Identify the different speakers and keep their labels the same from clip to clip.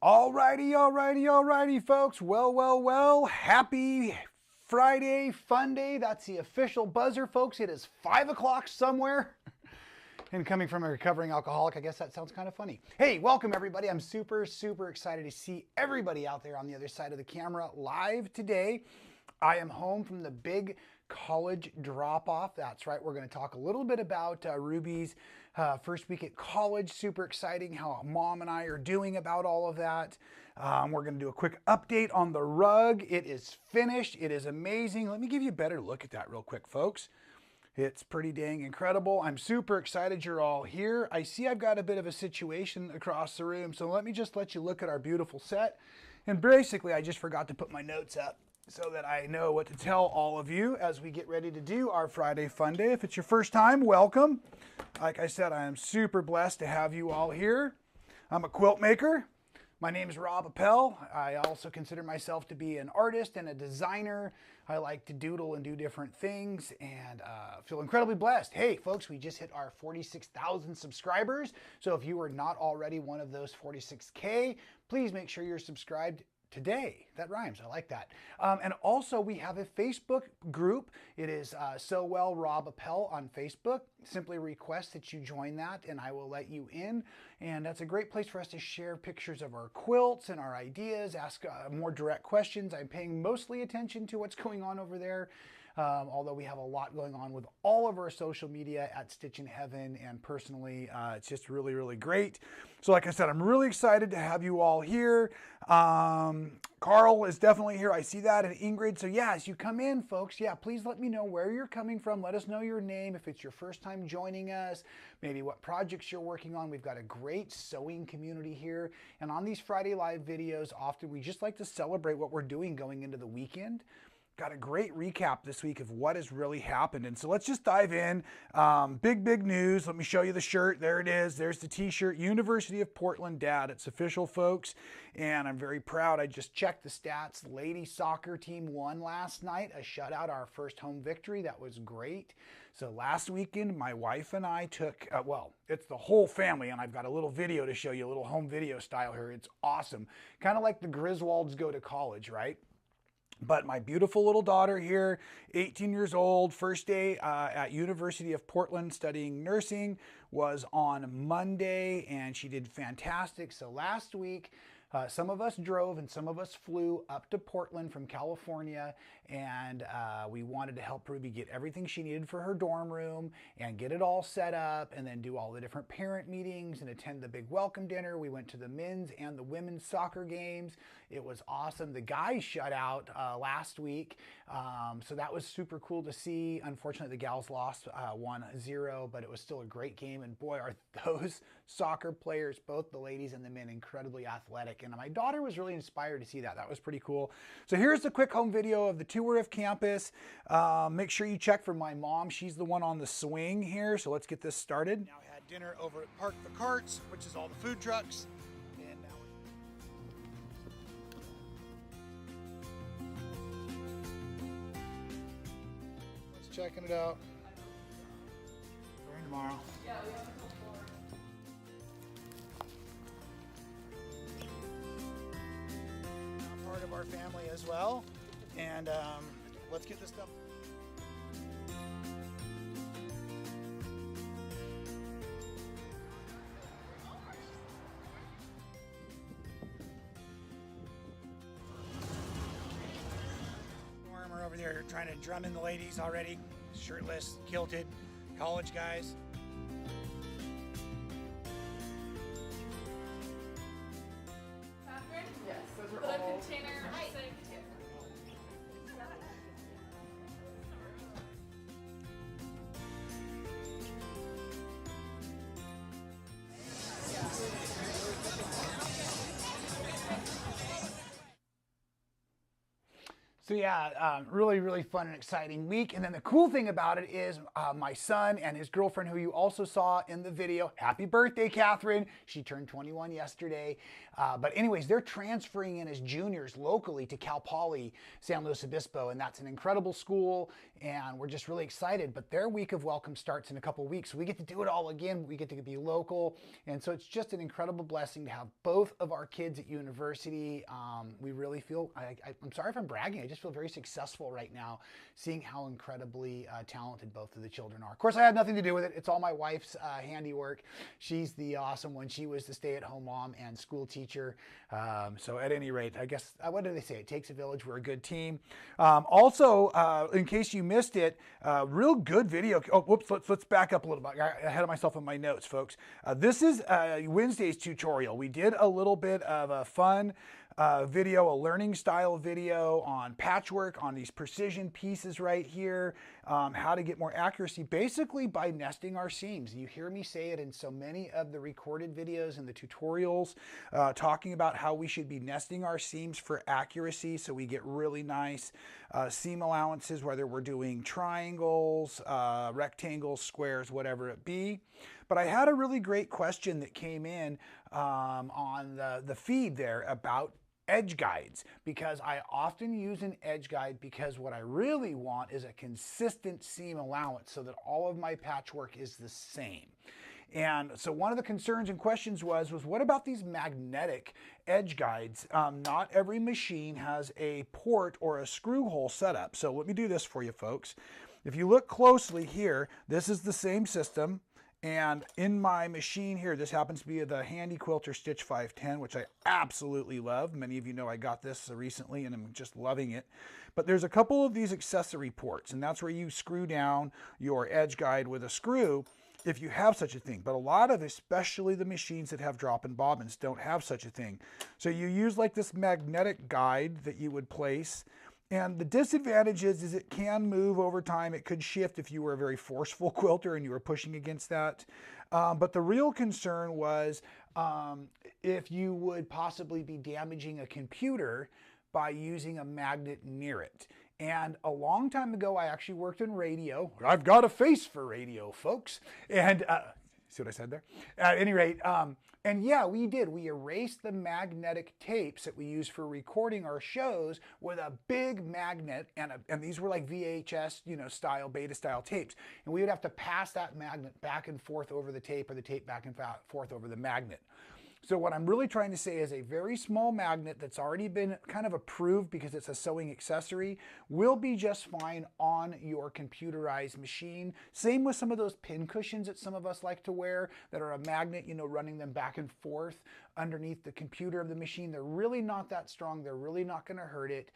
Speaker 1: Alrighty, folks. Well. Happy Friday, fun day. That's the official buzzer, folks. It is 5 o'clock somewhere. And coming from a recovering alcoholic, I guess that sounds kind of funny. Hey, welcome everybody. I'm super excited to see everybody out there on the other side of the camera live today. I am home from the big college drop-off. That's right. We're going to talk a little bit about Ruby's first week at college. Super exciting how Mom and I are doing about all of that. We're going to do a quick update on the rug. It is finished. It is amazing. Let me give you a better look at that real quick, folks. It's pretty dang incredible. I'm super excited you're all here. I see I've got a bit of a situation across the room, so let me just let you look at our beautiful set. And basically, I just forgot to put my notes up so that I know what to tell all of you as we get ready to do our Friday Fun Day. If it's your first time, welcome. Like I said, I am super blessed to have you all here. I'm a quilt maker. My name is Rob Appell. I also consider myself to be an artist and a designer. I like to doodle and do different things and feel incredibly blessed. Hey, folks, we just hit our 46,000 subscribers. So if you are not already one of those 46K, please make sure you're subscribed today. That rhymes. I like that. And also we have a Facebook group. It is So Well Rob Appell on Facebook. Simply request that you join that and I will let you in. And that's a great place for us to share pictures of our quilts and our ideas, ask more direct questions. I'm paying mostly attention to what's going on over there. Although we have a lot going on with all of our social media at Stitchin Heaven, and personally, it's just really great. So like I said, I'm really excited to have you all here. Carl is definitely here. I see that, and Ingrid. So yeah, as you come in, folks, yeah, please let me know where you're coming from. Let us know your name if it's your first time joining us, maybe what projects you're working on. We've got a great sewing community here. And on these Friday Live videos, often we just like to celebrate what we're doing going into the weekend. Got a great recap this week of what has really happened. And so let's just dive in. Big news. Let me show you the shirt. There it is. There's the t-shirt. University of Portland Dad. It's official, folks. And I'm very proud. I just checked the stats. Ladies soccer team won last night. A shutout, our first home victory. That was great. So last weekend, my wife and I took, well, it's the whole family. And I've got a little video to show you, a little home video style here. It's awesome. Kind of like the Griswolds go to college, right? But my beautiful little daughter here, 18 years old, first day at University of Portland studying nursing, was on Monday, and she did fantastic. So last week, some of us drove and some of us flew up to Portland from California, and we wanted to help Ruby get everything she needed for her dorm room and get it all set up, and then do all the different parent meetings and attend the big welcome dinner. We went to the men's and the women's soccer games. It was awesome. The guys shut out last week, so that was super cool to see. Unfortunately, the gals lost 1-0, but it was still a great game, and boy, are those soccer players, both the ladies and the men, incredibly athletic. And my daughter was really inspired to see that. That was pretty cool. So here's the quick home video of the tour of campus. Make sure you check for my mom. She's the one on the swing here. So let's get this started. Now we had dinner over at Park the Carts, which is all the food trucks. And now let's checking it out. Starting tomorrow. Yeah, we have part of our family as well, and let's get this stuff. We're over there trying to drum in the ladies already, shirtless, kilted, college guys. So yeah, really, really fun and exciting week. And then the cool thing about it is my son and his girlfriend, who you also saw in the video, happy birthday, Catherine. She turned 21 yesterday. But anyways, they're transferring in as juniors locally to Cal Poly San Luis Obispo. And that's an incredible school. And we're just really excited. But their week of welcome starts in a couple weeks. So we get to do it all again. We get to be local. And so it's just an incredible blessing to have both of our kids at university. We really feel, I'm sorry if I'm bragging, I just feel very successful right now, seeing how incredibly talented both of the children are. Of course, I had nothing to do with it. It's all my wife's handiwork. She's the awesome one. She was the stay-at-home mom and school teacher. So at any rate, I guess, what do they say? It takes a village. We're a good team. Also, in case you missed it, real good video. Oh, whoops, let's back up a little bit. I got ahead of myself in my notes, folks. This is Wednesday's tutorial. We did a little bit of a fun video, a learning style video on patchwork, on these precision pieces right here, how to get more accuracy, basically by nesting our seams. You hear me say it in so many of the recorded videos and the tutorials, talking about how we should be nesting our seams for accuracy so we get really nice seam allowances, whether we're doing triangles, rectangles, squares, whatever it be. But I had a really great question that came in on the feed there about edge guides, because I often use an edge guide because what I really want is a consistent seam allowance so that all of my patchwork is the same. And so one of the concerns and questions was what about these magnetic edge guides? Not every machine has a port or a screw hole setup. So let me do this for you folks. If you look closely here, this is the same system. And in my machine here, this happens to be the Handy Quilter Stitch 510, which I absolutely love. Many of you know I got this recently and I'm just loving it. But there's a couple of these accessory ports, and that's where you screw down your edge guide with a screw if you have such a thing. But a lot of, especially the machines that have drop-in bobbins, don't have such a thing. So you use like this magnetic guide that you would place. And the disadvantage is it can move over time. It could shift if you were a very forceful quilter and you were pushing against that. But the real concern was if you would possibly be damaging a computer by using a magnet near it. And a long time ago, I actually worked in radio. I've got a face for radio, folks. And see what I said there? At any rate, and yeah, we did. We erased the magnetic tapes that we use for recording our shows with a big magnet, and these were like VHS, style, beta style tapes. And we would have to pass that magnet back and forth over the tape, or the tape back and forth over the magnet. So what I'm really trying to say is a very small magnet that's already been kind of approved because it's a sewing accessory will be just fine on your computerized machine. Same with some of those pin cushions that some of us like to wear that are a magnet, running them back and forth underneath the computer of the machine. They're really not that strong. They're really not going to hurt it.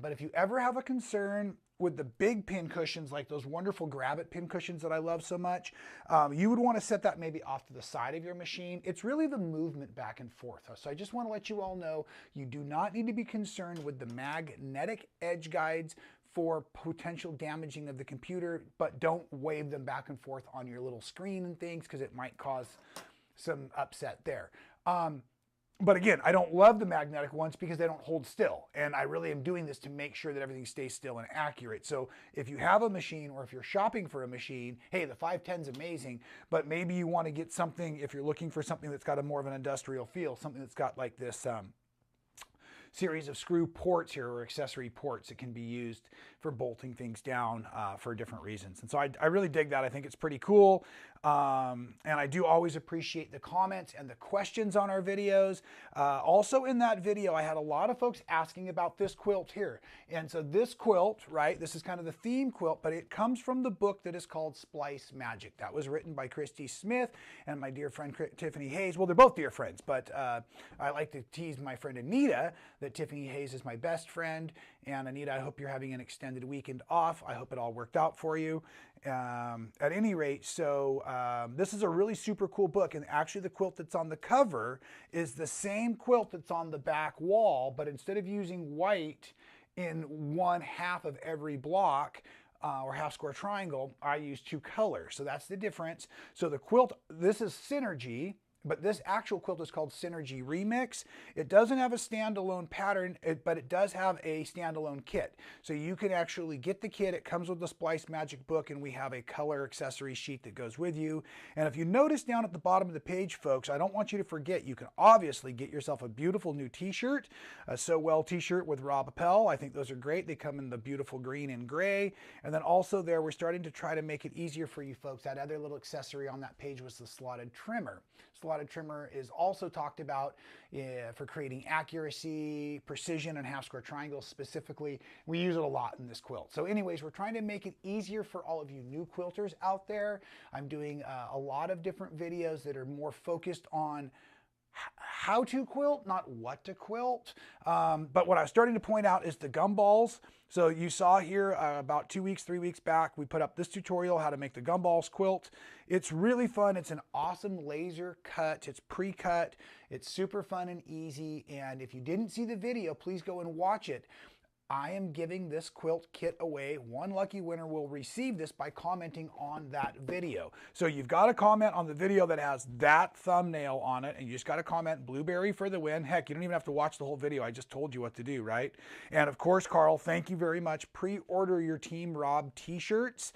Speaker 1: But if you ever have a concern with the big pin cushions, like those wonderful grab-it pin cushions that I love so much, you would want to set that maybe off to the side of your machine. It's really the movement back and forth. So I just want to let you all know you do not need to be concerned with the magnetic edge guides for potential damaging of the computer, but don't wave them back and forth on your little screen and things because it might cause some upset there. But again, I don't love the magnetic ones because they don't hold still. And I really am doing this to make sure that everything stays still and accurate. So if you have a machine, or if you're shopping for a machine, hey, the 510 is amazing, but maybe you want to get something, if you're looking for something that's got a more of an industrial feel, something that's got like this series of screw ports here, or accessory ports that can be used for bolting things down for different reasons. And so I really dig that. I think it's pretty cool. And I do always appreciate the comments and the questions on our videos. Also in that video, I had a lot of folks asking about this quilt here. And so this quilt, right, this is kind of the theme quilt, but it comes from the book that is called Splice Magic. That was written by Christy Smith and my dear friend Tiffany Hayes. Well, they're both dear friends, but I like to tease my friend Anita that Tiffany Hayes is my best friend. And Anita, I hope you're having an extended weekend off. I hope it all worked out for you. At any rate, so this is a really super cool book, and actually the quilt that's on the cover is the same quilt that's on the back wall, but instead of using white in one half of every block, or half square triangle, I use two colors. So that's the difference. So the quilt, this is Synergy, But this actual quilt is called Synergy Remix. It doesn't have a standalone pattern, but it does have a standalone kit. So you can actually get the kit. It comes with the Splice Magic book, and we have a color accessory sheet that goes with you. And if you notice down at the bottom of the page, folks, I don't want you to forget, you can obviously get yourself a beautiful new t-shirt, a So Well t-shirt with Rob Appell. I think those are great. They come in the beautiful green and gray. And then also there, we're starting to try to make it easier for you folks. That other little accessory on that page was the slotted trimmer. Slotted trimmer is also talked about for creating accuracy, precision, and half square triangles specifically. We use it a lot in this quilt. So anyways, we're trying to make it easier for all of you new quilters out there. I'm doing a lot of different videos that are more focused on how to quilt, not what to quilt. But what I was starting to point out is the gumballs. So you saw here about 2 weeks, 3 weeks back, we put up this tutorial, how to make the gumballs quilt. It's really fun. It's an awesome laser cut. It's pre-cut. It's super fun and easy. And if you didn't see the video, please go and watch it. I am giving this quilt kit away. One lucky winner will receive this by commenting on that video. So you've got to comment on the video that has that thumbnail on it, and you just got to comment blueberry for the win. Heck, you don't even have to watch the whole video. I just told you what to do, right? And of course, Carl, thank you very much. Pre-order your Team Rob t-shirts.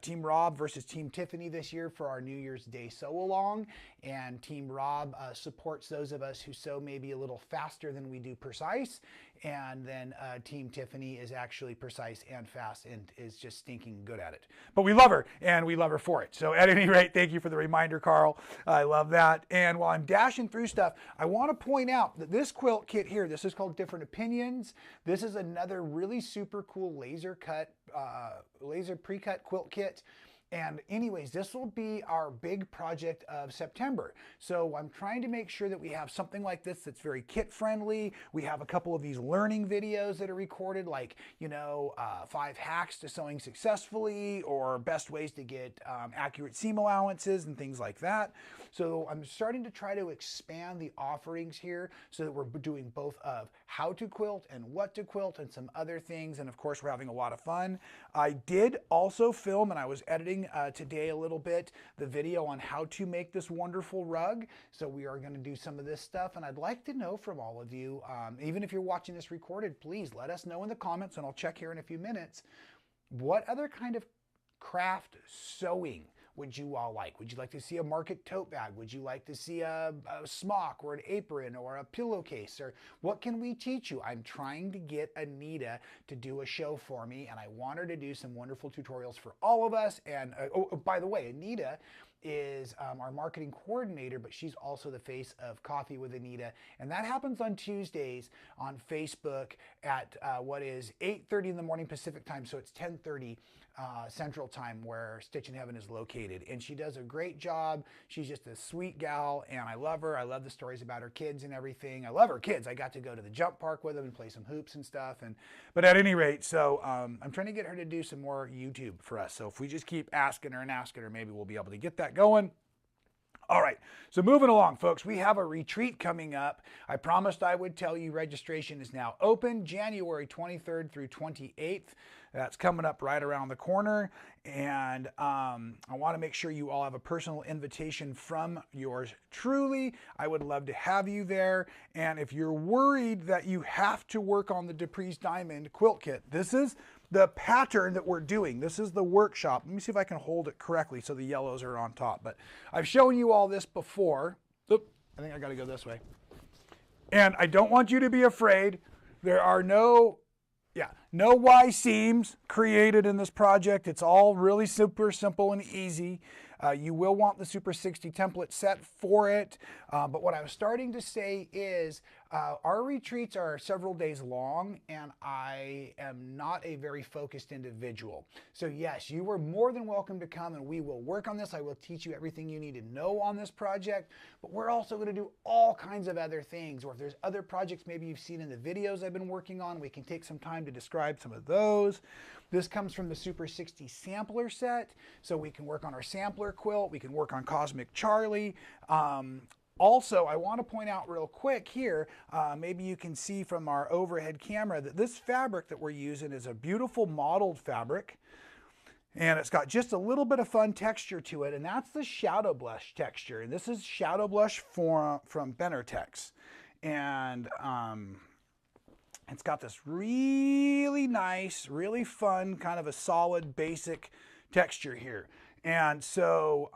Speaker 1: Team Rob versus Team Tiffany this year for our New Year's Day sew-along. And Team Rob supports those of us who sew maybe a little faster than we do precise. And then Team Tiffany is actually precise and fast and is just stinking good at it. But we love her, and we love her for it. So at any rate, thank you for the reminder, Carl. I love that. And while I'm dashing through stuff, I want to point out that this quilt kit here, this is called Different Opinions. This is another really super cool laser pre-cut quilt kit. And anyways, this will be our big project of September. So I'm trying to make sure that we have something like this that's very kit friendly. We have a couple of these learning videos that are recorded, like, 5 hacks to sewing successfully, or best ways to get accurate seam allowances and things like that. So I'm starting to try to expand the offerings here so that we're doing both of how to quilt and what to quilt and some other things. And of course, we're having a lot of fun. I did also film, and I was editing today a little bit, the video on how to make this wonderful rug. So we are going to do some of this stuff, and I'd like to know from all of you, even if you're watching this recorded, please let us know in the comments, and I'll check here in a few minutes, what other kind of craft sewing would you all like? Would you like to see a market tote bag? Would you like to see a smock or an apron or a pillowcase? Or what can we teach you? I'm trying to get Anita to do a show for me, and I want her to do some wonderful tutorials for all of us. And by the way, Anita is our marketing coordinator, but she's also the face of Coffee with Anita. And that happens on Tuesdays on Facebook at what is 8:30 in the morning Pacific time. So it's 10:30 Central time where Stitchin Heaven is located. And she does a great job. She's just a sweet gal, and I love her. I love the stories about her kids and everything. I love her kids. I got to go to the jump park with them and play some hoops and stuff. But at any rate, so I'm trying to get her to do some more YouTube for us. So if we just keep asking her and asking her, maybe we'll be able to get that going. All right, so moving along, folks, we have a retreat coming up. I promised I would tell you registration is now open, January 23rd through 28th. That's coming up right around the corner. And I want to make sure you all have a personal invitation from yours truly. I would love to have you there. And if you're worried that you have to work on the Duprees Diamond quilt kit, this is the pattern that we're doing. This is the workshop. Let me see if I can hold it correctly so the yellows are on top. But I've shown you all this before. Oop, I think I got to go this way. And I don't want you to be afraid. There are no Y seams created in this project. It's all really super simple and easy. You will want the Super 60 template set for it. But what I was starting to say is our retreats are several days long, and I am not a very focused individual. So yes, you are more than welcome to come, and we will work on this. I will teach you everything you need to know on this project, but we're also going to do all kinds of other things. Or if there's other projects maybe you've seen in the videos I've been working on, we can take some time to describe some of those. This comes from the Super 60 sampler set, so we can work on our sampler quilt, we can work on Cosmic Charlie. Also, I want to point out real quick here, maybe you can see from our overhead camera that this fabric that we're using is a beautiful mottled fabric. And it's got just a little bit of fun texture to it, and that's the Shadow Blush texture. And this is Shadow Blush from Tex. And it's got this really nice, really fun, kind of a solid, basic texture here. And so,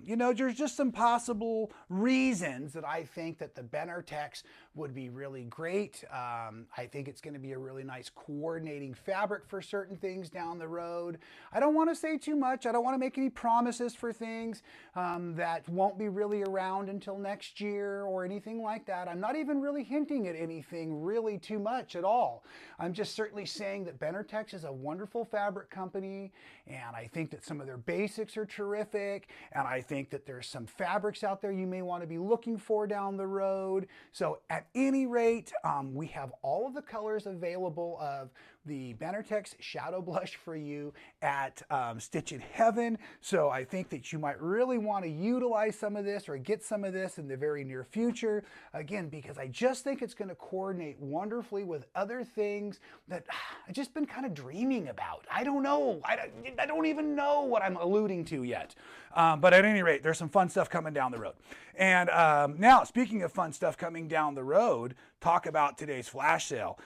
Speaker 1: you know, there's just some possible reasons that I think that the Tex would be really great. I think it's going to be a really nice coordinating fabric for certain things down the road. I don't want to say too much. I don't want to make any promises for things that won't be really around until next year or anything like that. I'm not even really hinting at anything really too much at all. I'm just certainly saying that Tex is a wonderful fabric company, and I think that some of their basics are terrific, and I think that there's some fabrics out there you may want to be looking for down the road. So at any rate, we have all of the colors available of the Tex Shadow Blush for you at Stitchin Heaven. So I think that you might really want to utilize some of this or get some of this in the very near future. Again, because I just think it's going to coordinate wonderfully with other things that I've just been kind of dreaming about. I don't know. I don't even know what I'm alluding to yet. But at any rate, there's some fun stuff coming down the road. And now, speaking of fun stuff coming down the road, talk about today's flash sale.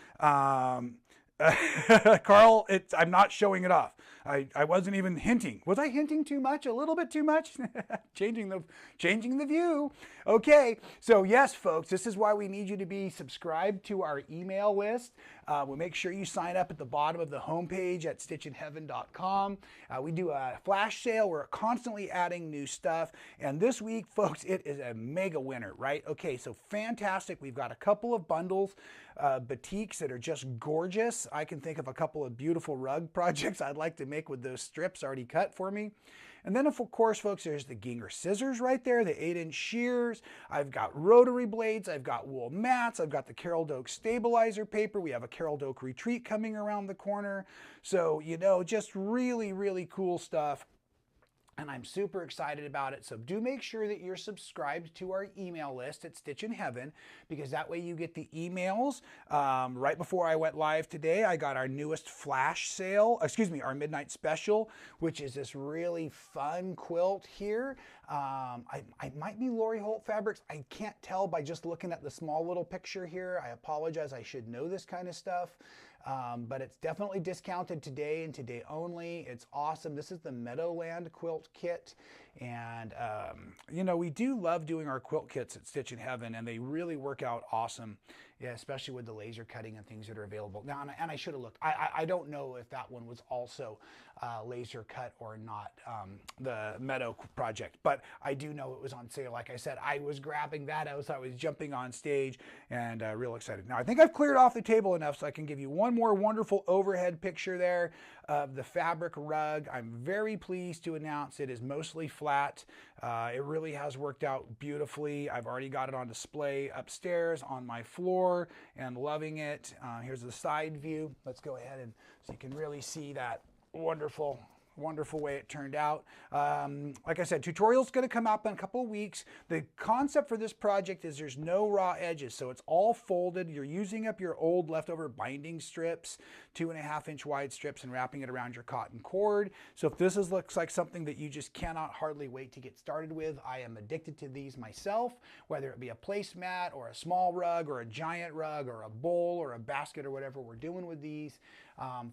Speaker 1: Carl, I'm not showing it off. I wasn't even hinting. Was I hinting too much? A little bit too much? changing the view. Okay, so yes, folks, this is why we need you to be subscribed to our email list. We'll make sure you sign up at the bottom of the homepage at stitchinheaven.com. We do a flash sale. We're constantly adding new stuff. And this week, folks, it is a mega winner, right? Okay, so fantastic. We've got a couple of bundles, batiks that are just gorgeous. I can think of a couple of beautiful rug projects I'd like to make with those strips already cut for me. And then, of course, folks, there's the Ginger scissors right there, the 8-inch shears. I've got rotary blades. I've got wool mats. I've got the Carol Doak stabilizer paper. We have a Carol Doak retreat coming around the corner. So, you know, just really, really cool stuff. And I'm super excited about it. So do make sure that you're subscribed to our email list at Stitchin Heaven, because that way you get the emails. Right before I went live today, I got our newest flash sale, our midnight special, which is this really fun quilt here. I might be Lori Holt Fabrics. I can't tell by just looking at the small little picture here. I apologize. I should know this kind of stuff. But it's definitely discounted today and today only. It's awesome. This is the Meadowland quilt kit. And, you know, we do love doing our quilt kits at Stitchin Heaven, and they really work out awesome, yeah, especially with the laser cutting and things that are available. Now, and I should have looked. I don't know if that one was also laser cut or not, the Meadow project, but I do know it was on sale. Like I said, I was grabbing that as I was jumping on stage, and real excited. Now, I think I've cleared off the table enough so I can give you one more wonderful overhead picture there of the fabric rug. I'm very pleased to announce it is mostly flat. It really has worked out beautifully. I've already got it on display upstairs on my floor and loving it. Here's the side view. Let's go ahead and so you can really see that wonderful way it turned out. Like I said, tutorial's going to come up in a couple of weeks. The concept for this project is there's no raw edges, so it's all folded. You're using up your old leftover binding strips, 2.5-inch wide strips, and wrapping it around your cotton cord. So if this looks like something that you just cannot hardly wait to get started with, I am addicted to these myself, whether it be a placemat or a small rug or a giant rug or a bowl or a basket or whatever we're doing with these.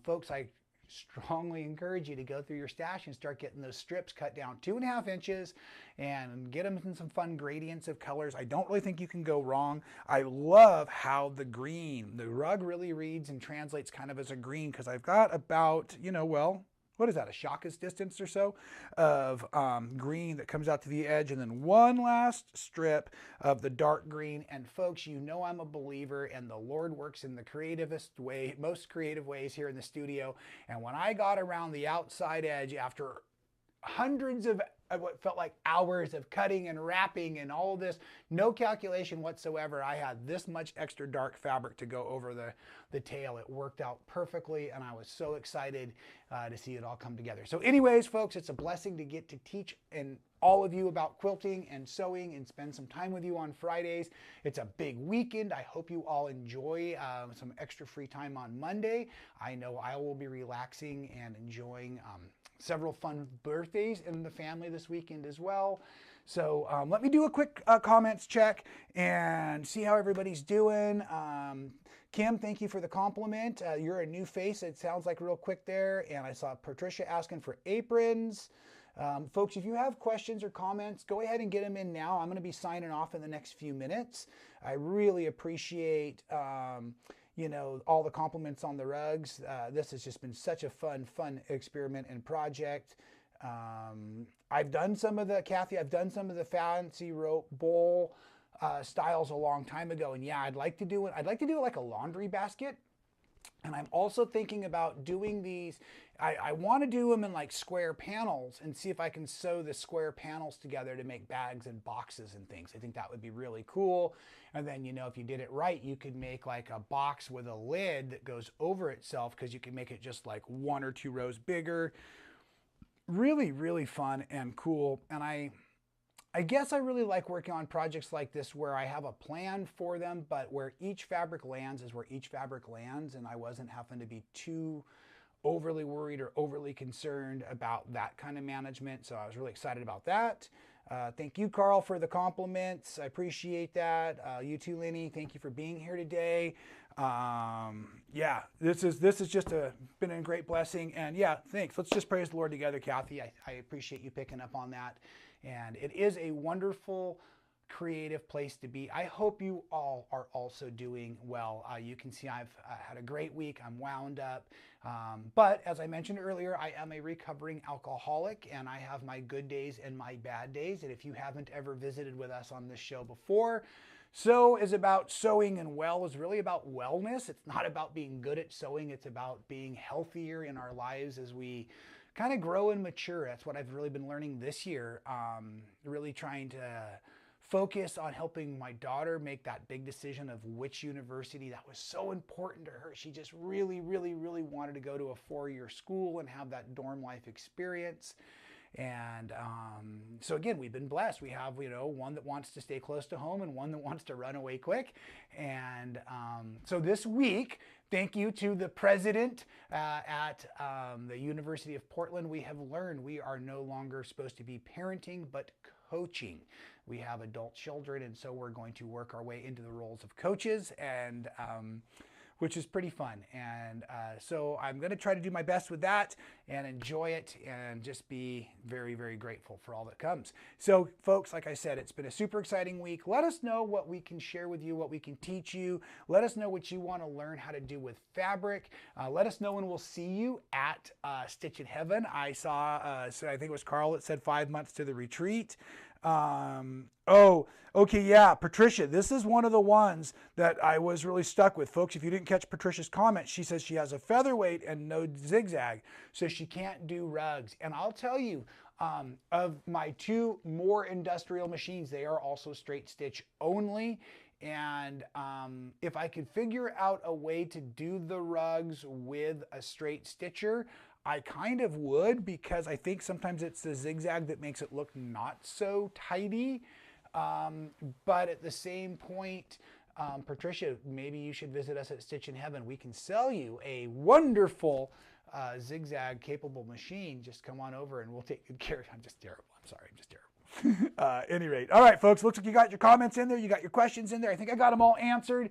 Speaker 1: Folks, I strongly encourage you to go through your stash and start getting those strips cut down 2.5 inches and get them in some fun gradients of colors. I don't really think you can go wrong. I love how the rug really reads and translates kind of as a green, because I've got about, you know, well, what is that, a shaka's distance or so of green that comes out to the edge, and then one last strip of the dark green. And folks, you know I'm a believer, and the Lord works in the creativest way, most creative ways here in the studio. And when I got around the outside edge after hundreds of what felt like hours of cutting and wrapping and all this, no calculation whatsoever, I had this much extra dark fabric to go over the tail. It worked out perfectly, and I was so excited to see it all come together. So anyways, folks, it's a blessing to get to teach and all of you about quilting and sewing and spend some time with you on Fridays. It's a big weekend. I hope you all enjoy some extra free time on Monday. I know I will be relaxing and enjoying several fun birthdays in the family this weekend as well. So let me do a quick comments check and see how everybody's doing. Kim, thank you for the compliment. You're a new face, it sounds like, real quick there. And I saw Patricia asking for aprons. Folks, if you have questions or comments, go ahead and get them in now. I'm going to be signing off in the next few minutes. I really appreciate you know, all the compliments on the rugs. This has just been such a fun experiment and project. I've done some of the, Kathy, I've done some of the fancy rope bowl styles a long time ago. And yeah, I'd like to do it. I'd like to do it like a laundry basket. And I'm also thinking about doing these. I want to do them in like square panels and see if I can sew the square panels together to make bags and boxes and things. I think that would be really cool. And then, you know, if you did it right, you could make like a box with a lid that goes over itself, because you can make it just like 1 or 2 rows bigger. Really, really fun and cool. And I guess I really like working on projects like this where I have a plan for them, but where each fabric lands is where each fabric lands, and I wasn't having to be too overly worried or overly concerned about that kind of management. So I was really excited about that. Thank you, Carl, for the compliments. I appreciate that. You too, Lenny. Thank you for being here today. Yeah, this is just been a great blessing. And yeah, thanks. Let's just praise the Lord together, Kathy. I appreciate you picking up on that. And it is a wonderful, creative place to be. I hope you all are also doing well. You can see I've had a great week. I'm wound up. But as I mentioned earlier, I am a recovering alcoholic, and I have my good days and my bad days. And if you haven't ever visited with us on this show before, Sew is about sewing, and well is really about wellness. It's not about being good at sewing. It's about being healthier in our lives as we kind of grow and mature. That's what I've really been learning this year. Really trying to focus on helping my daughter make that big decision of which university. That was so important to her. She just really wanted to go to a 4-year school and have that dorm life experience. And so again, we've been blessed. We have, you know, one that wants to stay close to home and one that wants to run away quick. And so this week, thank you to the president at the University of Portland, we have learned we are no longer supposed to be parenting, but coaching. We have adult children, and so we're going to work our way into the roles of coaches, and which is pretty fun. And so I'm going to try to do my best with that and enjoy it and just be very grateful for all that comes. So folks, like I said, it's been a super exciting week. Let us know what we can share with you, what we can teach you. Let us know what you want to learn how to do with fabric. Let us know when we'll see you at Stitchin Heaven. I saw, so I think it was Carl that said 5 months to the retreat. Oh, okay, yeah, Patricia, this is one of the ones that I was really stuck with. Folks, if you didn't catch Patricia's comment, she says she has a featherweight and no zigzag, so she can't do rugs. And I'll tell you, of my 2 more industrial machines, they are also straight stitch only. And if I could figure out a way to do the rugs with a straight stitcher, I kind of would, because I think sometimes it's the zigzag that makes it look not so tidy. But at the same point, Patricia, maybe you should visit us at Stitchin Heaven. We can sell you a wonderful zigzag capable machine. Just come on over and we'll take good care of it. I'm just terrible. I'm sorry. I'm just terrible. Any rate. All right, folks, looks like you got your comments in there. You got your questions in there. I think I got them all answered.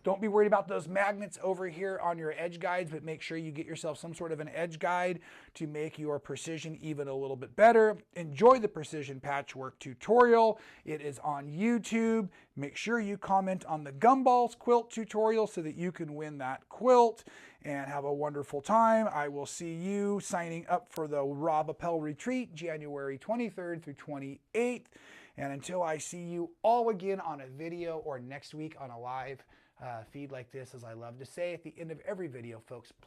Speaker 1: Don't be worried about those magnets over here on your edge guides, but make sure you get yourself some sort of an edge guide to make your precision even a little bit better. Enjoy the precision patchwork tutorial. It is on YouTube. Make sure you comment on the Gumballs Quilt tutorial so that you can win that quilt, and have a wonderful time. I will see you signing up for the Rob Appell retreat, January 23rd through 28th. And until I see you all again on a video or next week on a live feed like this, as I love to say at the end of every video, folks,